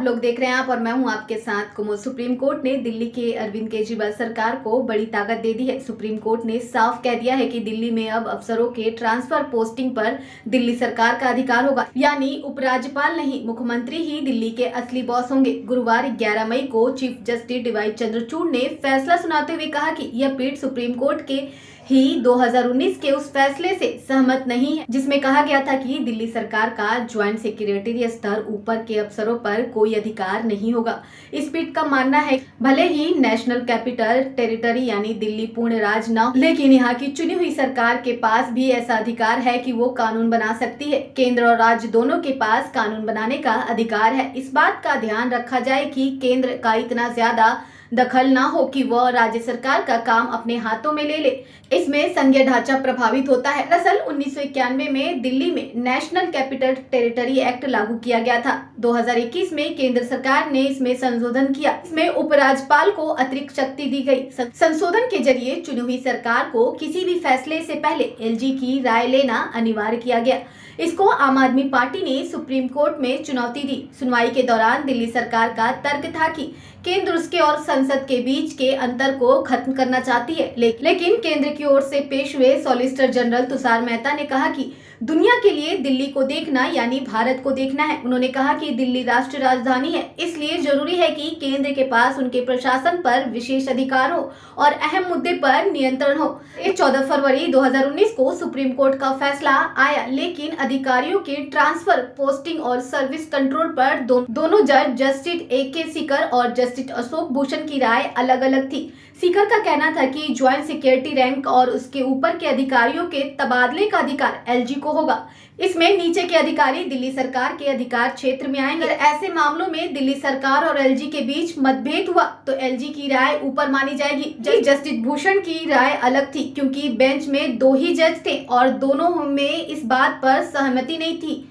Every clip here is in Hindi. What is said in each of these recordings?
लोग देख रहे हैं आप और मैं हूं आपके साथ कुमुद। सुप्रीम कोर्ट ने दिल्ली के अरविंद केजरीवाल सरकार को बड़ी ताकत दे दी है। सुप्रीम कोर्ट ने साफ कह दिया है कि दिल्ली में अब अफसरों के ट्रांसफर पोस्टिंग पर दिल्ली सरकार का अधिकार होगा, यानी उपराज्यपाल नहीं, मुख्यमंत्री ही दिल्ली के असली बॉस होंगे। गुरुवार 11 मई को chief justice D Y Chandrachud ने फैसला सुनाते हुए कहा कि यह पीठ सुप्रीम कोर्ट के ही 2019 के उस फैसले से सहमत नहीं है जिसमें कहा गया था कि दिल्ली सरकार का ज्वाइंट सेक्रेटरी स्तर ऊपर के अफसरों पर कोई अधिकार नहीं होगा। इस पीठ का मानना है भले ही नेशनल कैपिटल टेरिटरी यानी दिल्ली पूर्ण राज न हो, लेकिन यहाँ की चुनी हुई सरकार के पास भी ऐसा अधिकार है कि वो कानून बना सकती है। केंद्र और राज्य दोनों के पास कानून बनाने का अधिकार है। इस बात का ध्यान रखा जाए कि केंद्र का इतना ज्यादा दखल ना हो कि वह राज्य सरकार का काम अपने हाथों में ले ले। इसमें संघीय ढांचा प्रभावित होता है। दरअसल 1991 में दिल्ली में नेशनल कैपिटल टेरिटरी एक्ट लागू किया गया था। 2021 में केंद्र सरकार ने इसमें संशोधन किया। इसमें उपराज्यपाल को अतिरिक्त शक्ति दी गई। संशोधन के जरिए चुनी हुई सरकार को किसी भी फैसले से पहले एलजी की राय लेना अनिवार्य किया गया। इसको आम आदमी पार्टी ने सुप्रीम कोर्ट में चुनौती दी। सुनवाई के दौरान दिल्ली सरकार का तर्क था कि केंद्र उसके और संसद के बीच के अंतर को खत्म करना चाहती है, लेकिन केंद्र की ओर से पेश हुए सॉलिसिटर जनरल तुषार मेहता ने कहा कि दुनिया के लिए दिल्ली को देखना यानी भारत को देखना है। उन्होंने कहा कि दिल्ली राष्ट्रीय राजधानी है, इसलिए जरूरी है कि केंद्र के पास उनके प्रशासन पर विशेष अधिकार हो और अहम मुद्दे पर नियंत्रण हो। 14 फरवरी 2019 को सुप्रीम कोर्ट का फैसला आया, लेकिन अधिकारियों के ट्रांसफर, पोस्टिंग और सर्विस कंट्रोल पर दोनों जज जस्टिस A.K. सीकर और जस्टिस अशोक भूषण की राय अलग अलग थी। सीकर का कहना था कि ज्वाइंट सेक्रेटरी रैंक और उसके ऊपर के अधिकारियों के तबादले का अधिकार एलजी को होगा। इसमें नीचे के अधिकारी दिल्ली सरकार के अधिकार क्षेत्र में आएंगे। ऐसे मामलों में दिल्ली सरकार और एलजी के बीच मतभेद हुआ तो एलजी की राय ऊपर मानी जाएगी। जस्टिस भूषण की राय अलग थी क्योंकि बेंच में 2 ही जज थे और दोनों में इस बात पर सहमति नहीं थी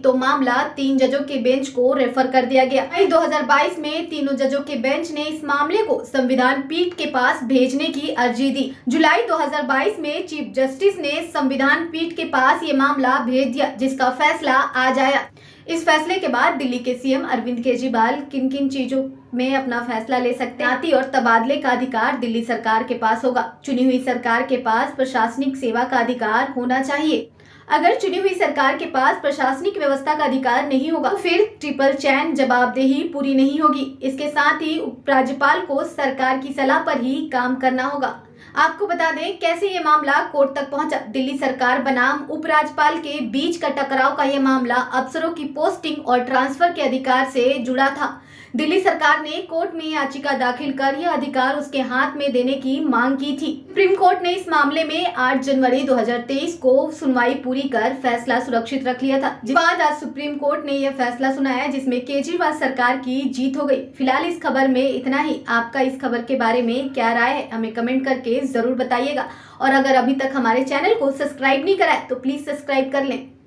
तो मामला 3 जजों के बेंच को रेफर कर दिया गया। 2022 में तीनों जजों के बेंच ने इस मामले को संविधान पीठ के पास भेजने की अर्जी दी। जुलाई 2022 में चीफ जस्टिस ने संविधान पीठ के पास ये मामला भेज दिया, जिसका फैसला आज आया। इस फैसले के बाद दिल्ली के सीएम अरविंद केजरीवाल किन किन चीजों में अपना फैसला ले सकते हैं और तबादले का अधिकार दिल्ली सरकार के पास होगा। चुनी हुई सरकार के पास प्रशासनिक सेवा का अधिकार होना चाहिए। अगर चुनी हुई सरकार के पास प्रशासनिक व्यवस्था का अधिकार नहीं होगा तो फिर ट्रिपल चैन जवाबदेही पूरी नहीं होगी। इसके साथ ही उपराज्यपाल को सरकार की सलाह पर ही काम करना होगा। आपको बता दें कैसे ये मामला कोर्ट तक पहुंचा। दिल्ली सरकार बनाम उपराज्यपाल के बीच का टकराव का ये मामला अफसरों की पोस्टिंग और ट्रांसफर के अधिकार से जुड़ा था। दिल्ली सरकार ने कोर्ट में याचिका दाखिल कर यह अधिकार उसके हाथ में देने की मांग की थी। सुप्रीम कोर्ट ने इस मामले में 8 जनवरी 2023 को सुनवाई पूरी कर फैसला सुरक्षित रख लिया था। जिसके बाद आज सुप्रीम कोर्ट ने यह फैसला सुनाया जिसमें केजरीवाल सरकार की जीत हो गई। फिलहाल इस खबर में इतना ही। आपका इस खबर के बारे में क्या राय है हमें कमेंट करके जरूर बताइएगा और अगर अभी तक हमारे चैनल को सब्सक्राइब नहीं करा है तो प्लीज सब्सक्राइब कर लें।